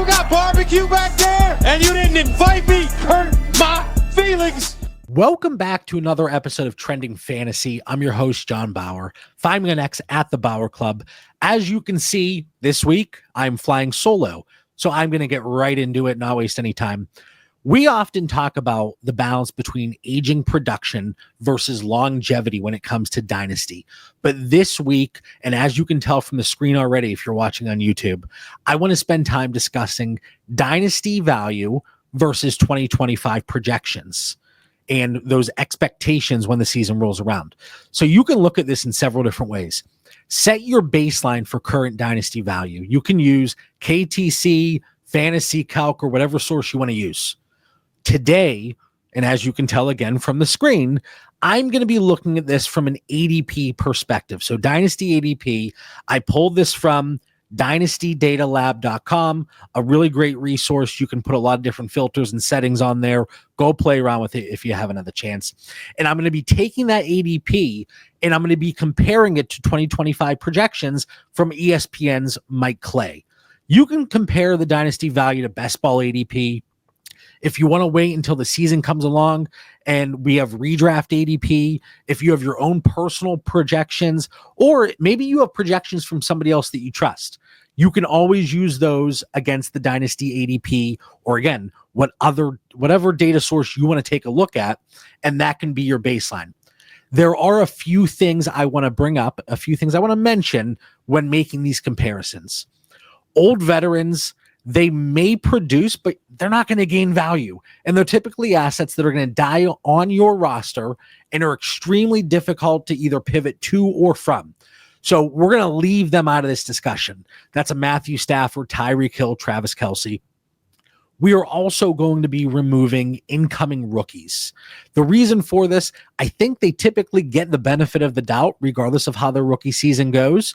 got barbecue back there, and you didn't invite me. Hurt my feelings. Welcome back to another episode of Trending Fantasy. I'm your host, John Bauer. Find me on X at the Bauer Club. As you can see, this week, I'm flying solo. So I'm going to get right into it, not waste any time. We often talk about the balance between aging production versus longevity when it comes to Dynasty. But this week, and as you can tell from the screen already if you're watching on YouTube, I want to spend time discussing Dynasty value versus 2025 projections and those expectations when the season rolls around. So you can look at this in several different ways. Set your baseline for current Dynasty value. You can use KTC, Fantasy Calc, or whatever source you want to use. Today, and as you can tell again from the screen, I'm going to be looking at this from an ADP perspective. So Dynasty ADP, I pulled this from dynastydatalab.com, a really great resource. You can put a lot of different filters and settings on there. Go play around with it if you have another chance. And I'm going to be taking that ADP and I'm going to be comparing it to 2025 projections from ESPN's Mike Clay. You can compare the Dynasty value to Best Ball ADP. If you want to wait until the season comes along and we have redraft ADP, if you have your own personal projections, or maybe you have projections from somebody else that you trust, you can always use those against the Dynasty ADP, or again, whatever data source you want to take a look at, and that can be your baseline. There are a few things I want to bring up, a few things I want to mention when making these comparisons. Old veterans, they may produce, but they're not going to gain value. And they're typically assets that are going to die on your roster and are extremely difficult to either pivot to or from. So we're going to leave them out of this discussion. That's a Matthew Stafford, Tyreek Hill, Travis Kelce. We are also going to be removing incoming rookies. The reason for this, I think they typically get the benefit of the doubt regardless of how their rookie season goes.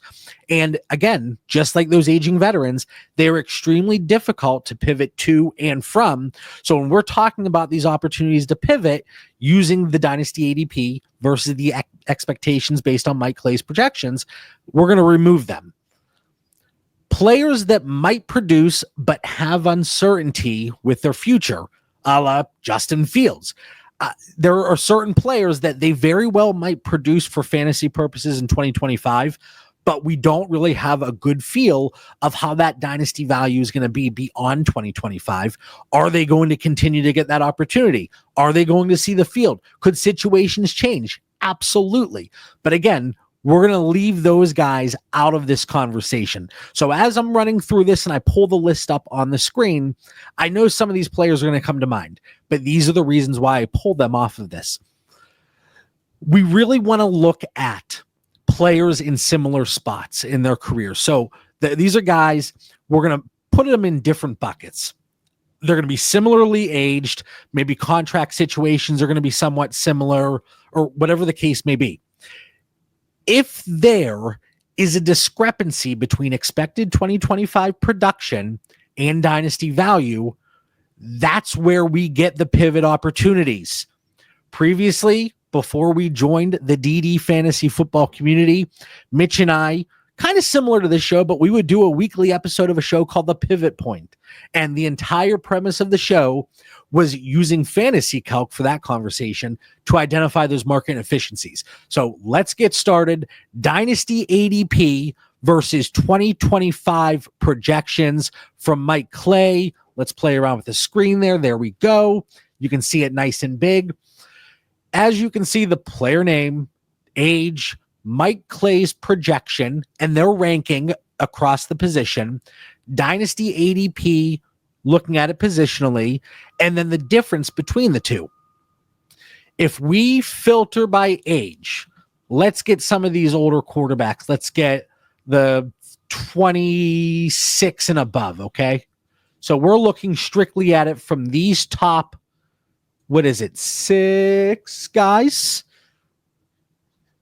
And again, just like those aging veterans, they're extremely difficult to pivot to and from. So when we're talking about these opportunities to pivot using the Dynasty ADP versus the expectations based on Mike Clay's projections, we're going to remove them. Players that might produce but have uncertainty with their future, a la Justin Fields. There are certain players that they very well might produce for fantasy purposes in 2025, but we don't really have a good feel of how that Dynasty value is going to be beyond 2025. Are they going to continue to get that opportunity? Are they going to see the field? Could situations change? Absolutely. But again, we're going to leave those guys out of this conversation. So as I'm running through this and I pull the list up on the screen, I know some of these players are going to come to mind, but these are the reasons why I pulled them off of this. We really want to look at players in similar spots in their career. So these are guys, we're going to put them in different buckets. They're going to be similarly aged. Maybe contract situations are going to be somewhat similar, or whatever the case may be. If there is a discrepancy between expected 2025 production and Dynasty value, that's where we get the pivot opportunities. Previously, before we joined the DD fantasy football community, Mitch and I, kind of similar to this show, but we would do a weekly episode of a show called The Pivot Point. And the entire premise of the show was using Fantasy Calc for that conversation to identify those market inefficiencies. So let's get started. Dynasty ADP versus 2025 projections from Mike Clay. Let's play around with the screen there. There we go. You can see it nice and big. As you can see, the player name, age, Mike Clay's projection, and their ranking across the position, Dynasty ADP, looking at it positionally, and then the difference between the two. If we filter by age, let's get some of these older quarterbacks. Let's get the 26 and above, okay? So we're looking strictly at it from these top, what is it, six guys?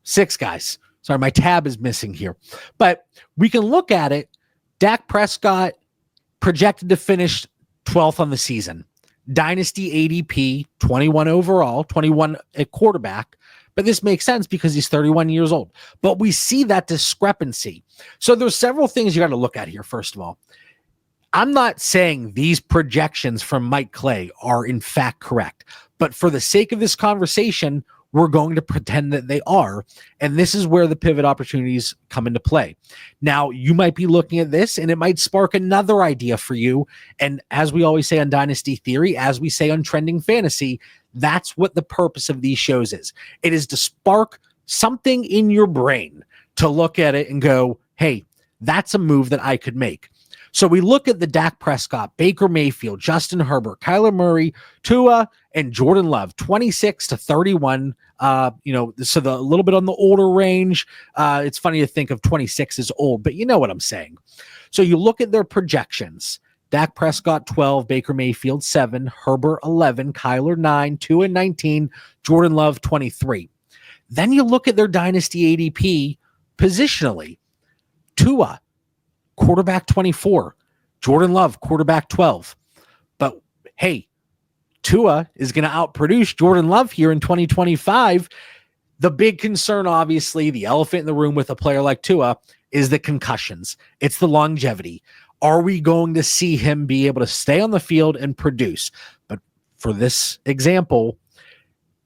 Six guys. Sorry, my tab is missing here. But we can look at it. Dak Prescott projected to finish 12th on the season. Dynasty ADP, 21 overall, 21 at quarterback. But this makes sense because he's 31 years old. But we see that discrepancy. So there's several things you got to look at here, first of all. I'm not saying these projections from Mike Clay are in fact correct, but for the sake of this conversation, we're going to pretend that they are. And this is where the pivot opportunities come into play. Now, you might be looking at this and it might spark another idea for you. And as we always say on Dynasty Theory, as we say on Trending Fantasy, that's what the purpose of these shows is. It is to spark something in your brain to look at it and go, hey, that's a move that I could make. So we look at the Dak Prescott, Baker Mayfield, Justin Herbert, Kyler Murray, Tua, and Jordan Love, 26 to 31. So a little bit on the older range. It's funny to think of 26 as old, but you know what I'm saying. So you look at their projections. Dak Prescott, 12, Baker Mayfield, 7, Herbert, 11, Kyler, 9, Tua, 19, Jordan Love, 23. Then you look at their Dynasty ADP positionally. Tua, quarterback 24, Jordan Love, quarterback 12. But hey, Tua is going to outproduce Jordan Love here in 2025. The big concern, obviously, the elephant in the room with a player like Tua is the concussions. It's the longevity. Are we going to see him be able to stay on the field and produce? But for this example,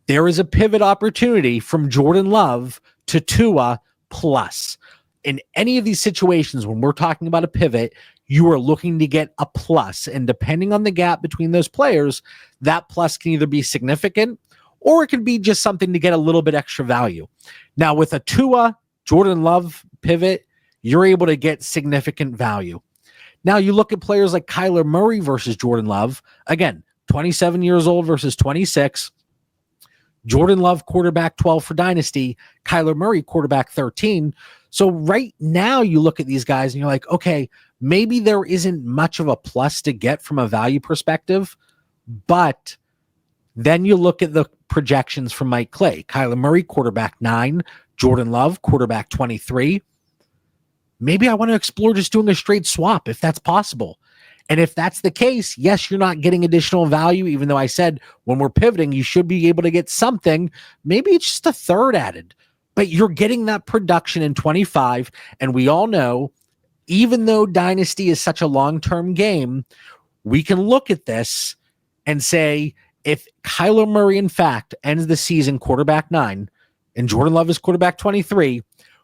there is a pivot opportunity from Jordan Love to Tua plus. In any of these situations, when we're talking about a pivot, you are looking to get a plus. And depending on the gap between those players, that plus can either be significant or it can be just something to get a little bit extra value. Now, with a Tua, Jordan Love pivot, you're able to get significant value. Now, you look at players like Kyler Murray versus Jordan Love. Again, 27 years old versus 26. Jordan Love, quarterback 12 for Dynasty. Kyler Murray, quarterback 13. So right now you look at these guys and you're like, okay, maybe there isn't much of a plus to get from a value perspective, but then you look at the projections from Mike Clay. Kyler Murray, quarterback 9. Jordan Love, quarterback 23. Maybe I want to explore just doing a straight swap if that's possible. And if that's the case, yes, you're not getting additional value, even though I said when we're pivoting, you should be able to get something. Maybe it's just a third added, but you're getting that production in 25. And we all know, even though Dynasty is such a long-term game, we can look at this and say, if Kyler Murray, in fact, ends the season quarterback 9 and Jordan Love is quarterback 23,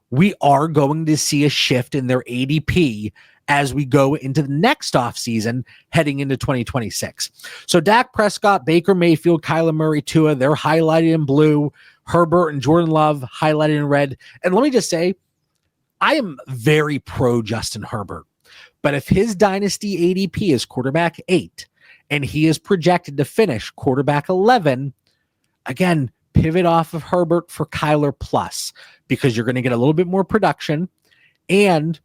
we are going to see a shift in their ADP as we go into the next offseason heading into 2026. So Dak Prescott, Baker Mayfield, Kyler Murray, Tua, they're highlighted in blue. Herbert and Jordan Love highlighted in red. And let me just say, I am very pro Justin Herbert. But if his Dynasty ADP is quarterback 8 and he is projected to finish quarterback 11, again, pivot off of Herbert for Kyler plus, because you're going to get a little bit more production. And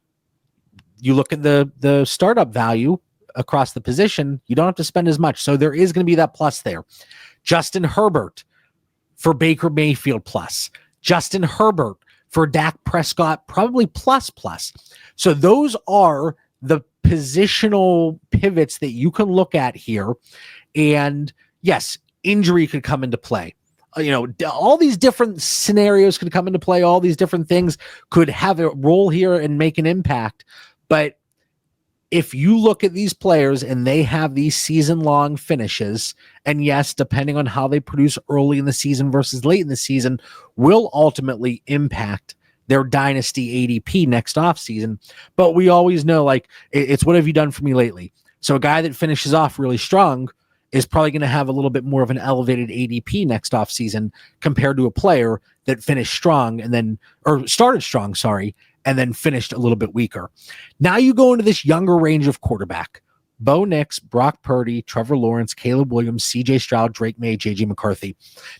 you look at the startup value across the position, you don't have to spend as much. So there is going to be that plus there. Justin Herbert for Baker Mayfield plus. Justin Herbert for Dak Prescott, probably plus. So those are the positional pivots that you can look at here. And yes, injury could come into play. All these different scenarios could come into play. All these different things could have a role here and make an impact. But if you look at these players and they have these season-long finishes, and yes, depending on how they produce early in the season versus late in the season, will ultimately impact their Dynasty ADP next offseason. But we always know, it's what have you done for me lately? So a guy that finishes off really strong is probably going to have a little bit more of an elevated ADP next offseason compared to a player that finished strong started strong, and then finished a little bit weaker. Now you go into this younger range of quarterback. Bo Nix, Brock Purdy, Trevor Lawrence, Caleb Williams, CJ Stroud, Drake May, JJ McCarthy.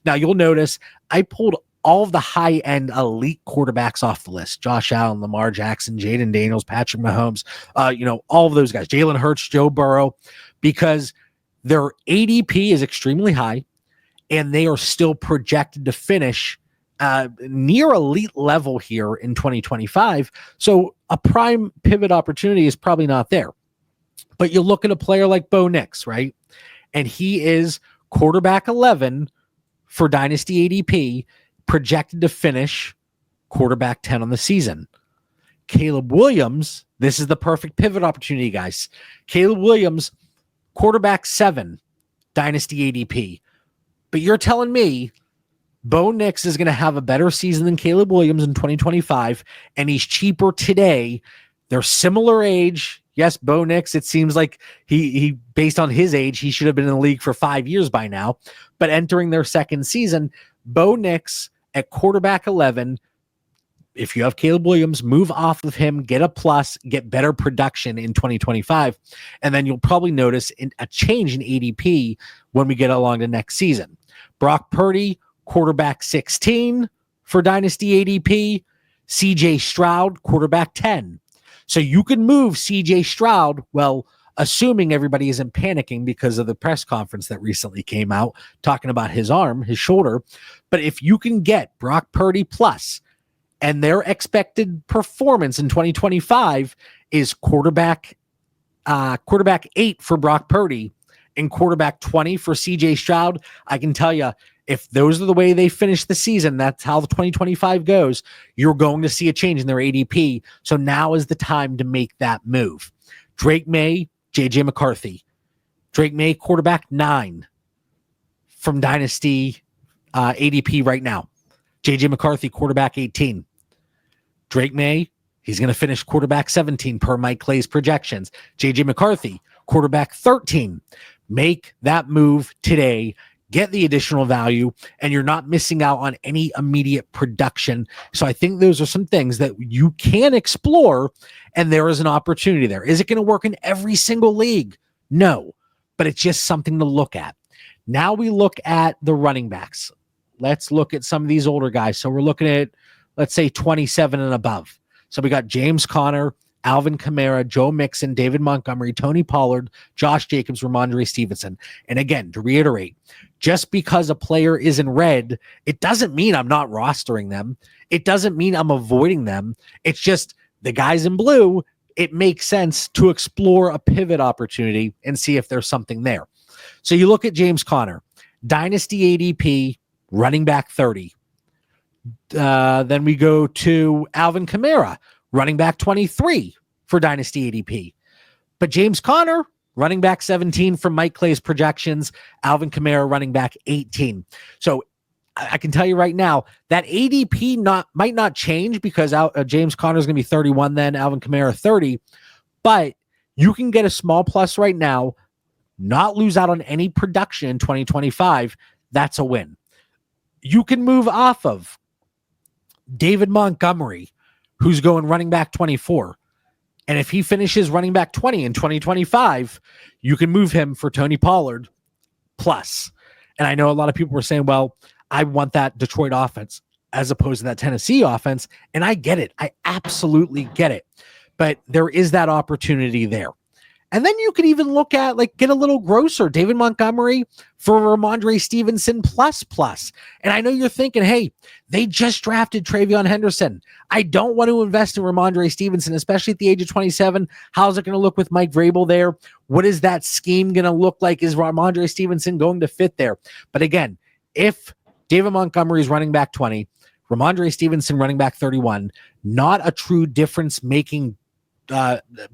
Now you'll notice I pulled all of the high-end elite quarterbacks off the list. Josh Allen, Lamar Jackson, Jaden Daniels, Patrick Mahomes, all of those guys, Jalen Hurts, Joe Burrow, because their ADP is extremely high and they are still projected to finish near elite level here in 2025. So a prime pivot opportunity is probably not there. But you look at a player like Bo Nix, right? And he is quarterback 11 for Dynasty ADP, projected to finish quarterback 10 on the season. Caleb Williams This is the perfect pivot opportunity, guys. Caleb Williams, quarterback 7, Dynasty ADP. But you're telling me Bo Nix is going to have a better season than Caleb Williams in 2025, and he's cheaper today. They're similar age. Yes, Bo Nix, it seems like he based on his age, he should have been in the league for 5 years by now. But entering their second season, Bo Nix at quarterback 11, if you have Caleb Williams, move off of him, get a plus, get better production in 2025. And then you'll probably notice a change in ADP when we get along to next season. Brock Purdy, quarterback 16 for Dynasty ADP. CJ Stroud, quarterback 10. So you can move CJ Stroud, well, assuming everybody isn't panicking because of the press conference that recently came out talking about his arm, his shoulder. But if you can get Brock Purdy plus, and their expected performance in 2025 is quarterback 8 for Brock Purdy and quarterback 20 for CJ Stroud, I can tell you, if those are the way they finish the season, that's how the 2025 goes, you're going to see a change in their ADP. So now is the time to make that move. Drake May, JJ McCarthy. Drake May, quarterback 9 from Dynasty ADP right now. JJ McCarthy, quarterback 18. Drake May, he's going to finish quarterback 17 per Mike Clay's projections. JJ McCarthy, quarterback 13. Make that move today. Get the additional value, and you're not missing out on any immediate production. So I think those are some things that you can explore, and there is an opportunity there. Is it going to work in every single league? No, but it's just something to look at. Now we look at the running backs. Let's look at some of these older guys. So we're looking at, let's say, 27 and above. So we got James Conner, Alvin Kamara, Joe Mixon, David Montgomery, Tony Pollard, Josh Jacobs, Ramondre Stevenson. And again, to reiterate, just because a player is in red, it doesn't mean I'm not rostering them. It doesn't mean I'm avoiding them. It's just the guys in blue, it makes sense to explore a pivot opportunity and see if there's something there. So you look at James Conner, Dynasty ADP, running back 30. Then we go to Alvin Kamara, running back 23 for Dynasty ADP. But James Conner, running back 17 from Mike Clay's projections. Alvin Kamara, running back 18. So I can tell you right now that ADP might not change because James Conner is going to be 31 then, Alvin Kamara 30. But you can get a small plus right now, not lose out on any production in 2025. That's a win. You can move off of David Montgomery, who's going running back 24. And if he finishes running back 20 in 2025, you can move him for Tony Pollard plus. And I know a lot of people were saying, well, I want that Detroit offense as opposed to that Tennessee offense. And I get it. I absolutely get it. But there is that opportunity there. And then you could even look at, get a little grosser, David Montgomery for Ramondre Stevenson plus. And I know you're thinking, hey, they just drafted Travion Henderson. I don't want to invest in Ramondre Stevenson, especially at the age of 27. How's it going to look with Mike Vrabel there? What is that scheme going to look like? Is Ramondre Stevenson going to fit there? But again, if David Montgomery is running back 20, Ramondre Stevenson running back 31, not a true difference-making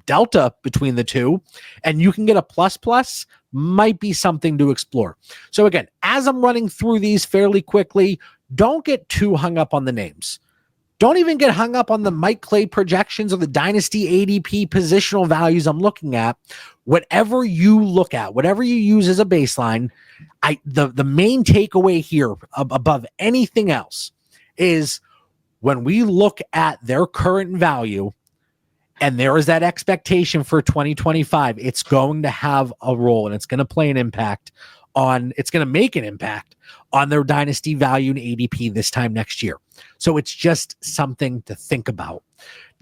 delta between the two, and you can get a plus, might be something to explore. So again, as I'm running through these fairly quickly, don't get too hung up on the names. Don't even get hung up on the Mike Clay projections or the Dynasty ADP positional values I'm looking at. Whatever you look at, whatever you use as a baseline, the main takeaway here above anything else is when we look at their current value, and there is that expectation for 2025, it's going to have a role and it's going to play an impact it's going to make an impact on their dynasty value and ADP this time next year. So it's just something to think about.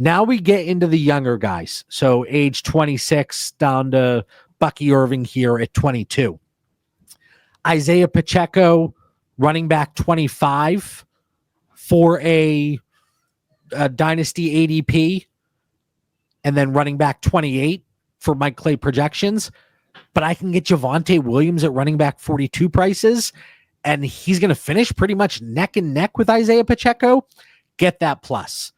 Now we get into the younger guys. So age 26 down to Bucky Irving here at 22. Isaiah Pacheco, running back 25 for a dynasty ADP. And then running back 28 for Mike Clay projections. But I can get Javonte Williams at running back 42 prices, and he's going to finish pretty much neck and neck with Isaiah Pacheco. Get that plus.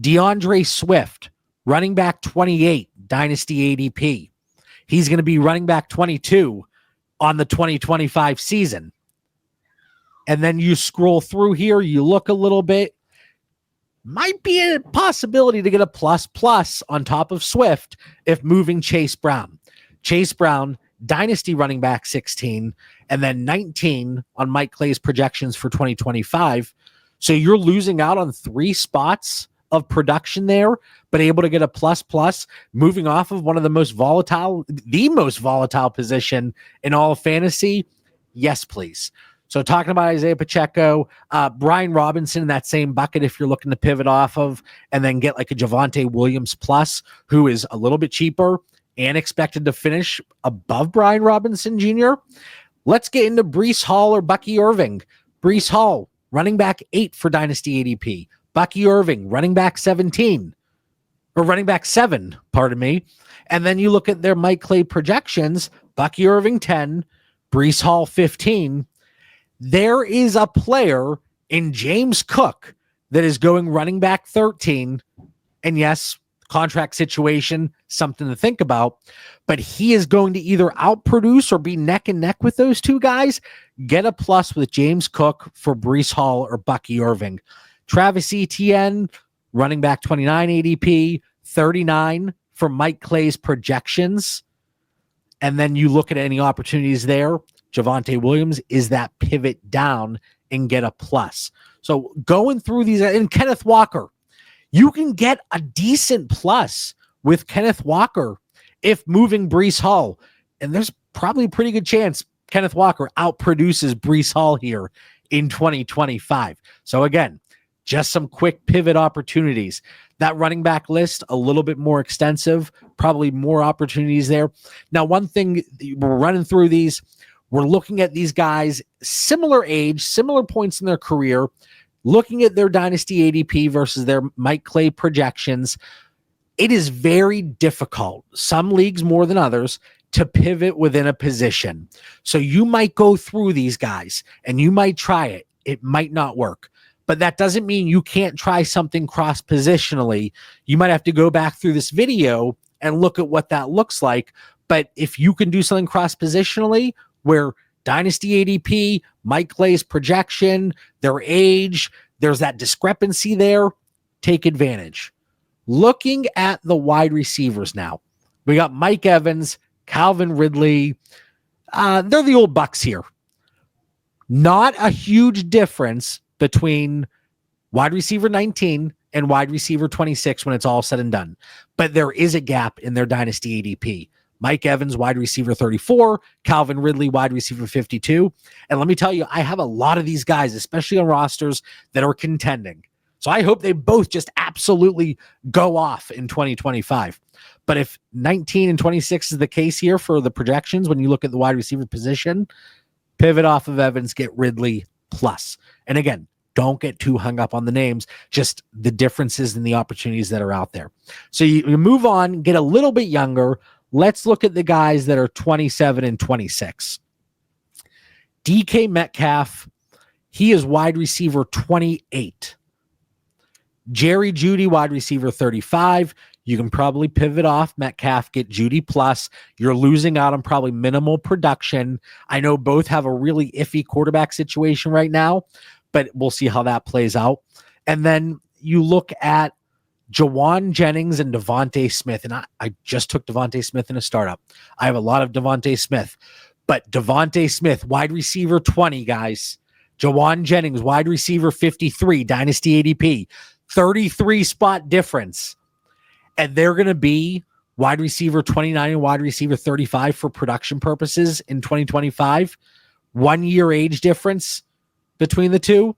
DeAndre Swift, running back 28, Dynasty ADP. He's going to be running back 22 on the 2025 season. And then you scroll through here, you look a little bit, might be a possibility to get a plus on top of Swift if moving Chase Brown. Chase Brown, Dynasty running back 16, and then 19 on Mike Clay's projections for 2025. So you're losing out on 3 spots of production there, but able to get a plus, moving off of one of the most volatile position in all of fantasy. Yes, please. So talking about Isaiah Pacheco, Brian Robinson in that same bucket if you're looking to pivot off of, and then get like a Javonte Williams plus, who is a little bit cheaper and expected to finish above Brian Robinson Jr. Let's get into Breece Hall or Bucky Irving. Breece Hall, running back 8 for Dynasty ADP. Bucky Irving, running back 17. Or running back 7, pardon me. And then you look at their Mike Clay projections, Bucky Irving 10, Breece Hall 15. There is a player in James Cook that is going running back 13. And yes, contract situation, something to think about. But he is going to either outproduce or be neck and neck with those two guys. Get a plus with James Cook for Breece Hall or Bucky Irving. Travis Etienne, running back 29 ADP, 39 for Mike Clay's projections. And then you look at any opportunities there. Javonte Williams is that pivot down and get a plus. So going through these, and Kenneth Walker, you can get a decent plus with Kenneth Walker if moving Breece Hall. And there's probably a pretty good chance Kenneth Walker outproduces Breece Hall here in 2025. So again, just some quick pivot opportunities. That running back list, a little bit more extensive, probably more opportunities there. Now, one thing, we're running through these, we're looking at these guys, similar age, similar points in their career, looking at their Dynasty ADP versus their Mike Clay projections. It is very difficult, some leagues more than others, to pivot within a position. So you might go through these guys and you might try it. It might not work. But that doesn't mean you can't try something cross-positionally. You might have to go back through this video and look at what that looks like. But if you can do something cross-positionally where Dynasty ADP, Mike Clay's projection, their age, there's that discrepancy there, take advantage. Looking at the wide receivers now, we got Mike Evans, Calvin Ridley. They're the old Bucks here. Not a huge difference between wide receiver 19 and wide receiver 26 when it's all said and done. But there is a gap in their Dynasty ADP. Mike Evans, wide receiver 34, Calvin Ridley, wide receiver 52. And let me tell you, I have a lot of these guys, especially on rosters that are contending. So I hope they both just absolutely go off in 2025. But if 19 and 26 is the case here for the projections, when you look at the wide receiver position, pivot off of Evans, get Ridley plus. And again, don't get too hung up on the names, just the differences in the opportunities that are out there. So you move on, get a little bit younger. Let's look at the guys that are 27 and 26. DK Metcalf, he is wide receiver 28. Jerry Jeudy, wide receiver 35. You can probably pivot off Metcalf, get Jeudy plus. You're losing out on probably minimal production. I know both have a really iffy quarterback situation right now, but we'll see how that plays out. And then you look at Jawan Jennings and Devontae Smith. And I just took Devontae Smith in a startup. I have a lot of Devontae Smith. But Devontae Smith, wide receiver 20, guys. Jawan Jennings, wide receiver 53, Dynasty ADP. 33 spot difference. And they're going to be wide receiver 29 and wide receiver 35 for production purposes in 2025. 1 year age difference between the two.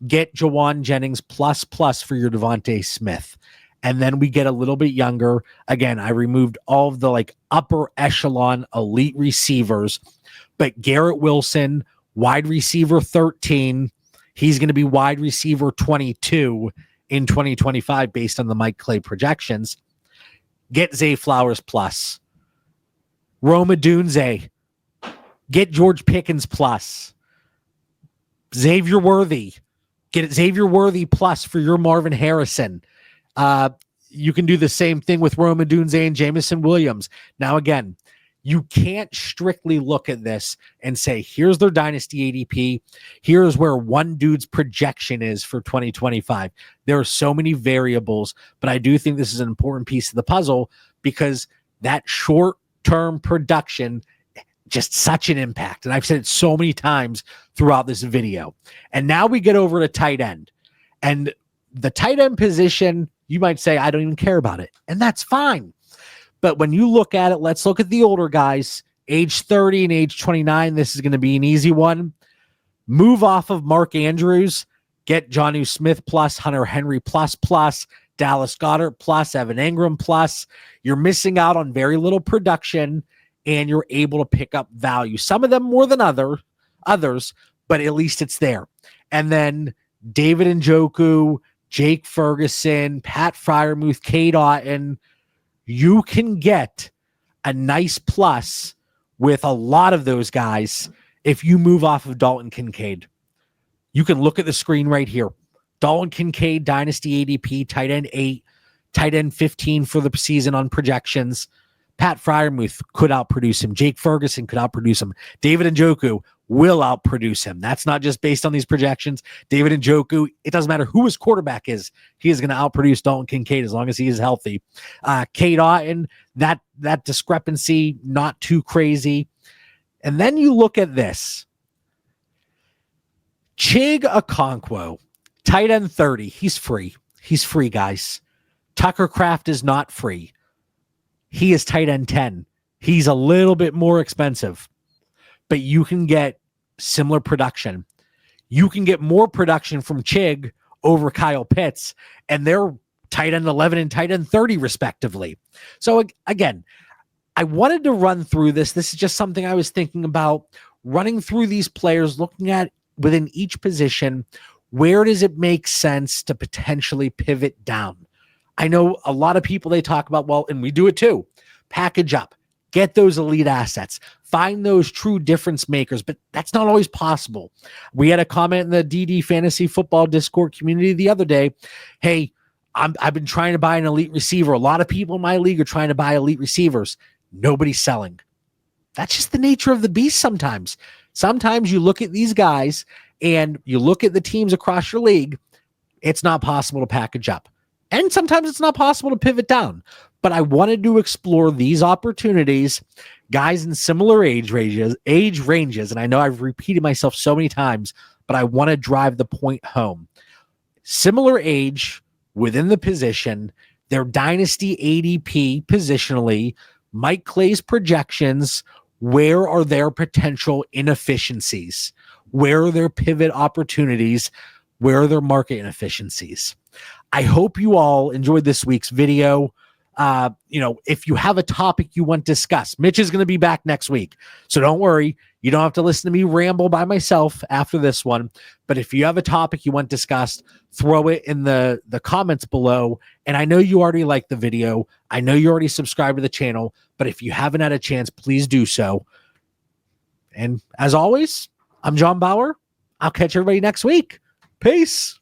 Get Jawan Jennings plus for your Devontae Smith. And then we get a little bit younger. Again, I removed all of the like upper echelon elite receivers, but Garrett Wilson, wide receiver 13. He's going to be wide receiver 22 in 2025 based on the Mike Clay projections. Get Zay Flowers plus. Rome Odunze. Get George Pickens plus. Xavier Worthy. Get Xavier Worthy plus for your Marvin Harrison. you can do the same thing with Rome Odunze and Jamison Williams. Now, again, you can't strictly look at this and say, here's their Dynasty ADP. Here's where one dude's projection is for 2025. There are so many variables, but I do think this is an important piece of the puzzle because that short-term production, just such an impact. And I've said it so many times throughout this video. And now we get over to tight end. And the tight end position, you might say, I don't even care about it. And that's fine. But when you look at it, let's look at the older guys, age 30 and age 29. This is going to be an easy one. Move off of Mark Andrews, get Jonnu Smith plus, Hunter Henry plus, Dallas Goedert plus, Evan Ingram plus. You're missing out on very little production, and you're able to pick up value. Some of them more than others, but at least it's there. And then David Njoku, Jake Ferguson, Pat Freiermuth, Cade Otton. You can get a nice plus with a lot of those guys if you move off of Dalton Kincaid. You can look at the screen right here. Dalton Kincaid, Dynasty ADP, tight end 8, tight end 15 for the season on projections. Pat Freiermuth could outproduce him. Jake Ferguson could outproduce him. David Njoku will outproduce him. That's not just based on these projections. David Njoku, it doesn't matter who his quarterback is. He is going to outproduce Dalton Kincaid as long as he is healthy. Cade Otton, that discrepancy, not too crazy. And then you look at this. Chig Okonkwo, tight end 30. He's free. He's free, guys. Tucker Kraft is not free. He is tight end 10. He's a little bit more expensive, but you can get similar production. You can get more production from Chig over Kyle Pitts, and they're tight end 11 and tight end 30 respectively. So again, I wanted to run through this. This is just something I was thinking about, running through these players, looking at within each position, where does it make sense to potentially pivot down? I know a lot of people, they talk about, well, and we do it too, package up, get those elite assets, find those true difference makers, but that's not always possible. We had a comment in the DD Fantasy Football Discord community the other day. Hey, I've been trying to buy an elite receiver. A lot of people in my league are trying to buy elite receivers. Nobody's selling. That's just the nature of the beast sometimes. Sometimes you look at these guys and you look at the teams across your league, it's not possible to package up. And sometimes it's not possible to pivot down. But I wanted to explore these opportunities, guys in similar age ranges, and I know I've repeated myself so many times, but I want to drive the point home. Similar age within the position, their Dynasty ADP positionally, Mike Clay's projections, where are their potential inefficiencies? Where are their pivot opportunities? Where are their market inefficiencies? I hope you all enjoyed this week's video. If you have a topic you want discussed, Mitch is going to be back next week. So don't worry. You don't have to listen to me ramble by myself after this one. But if you have a topic you want discussed, throw it in the comments below. And I know you already like the video. I know you already subscribed to the channel. But if you haven't had a chance, please do so. And as always, I'm John Bauer. I'll catch everybody next week. Peace.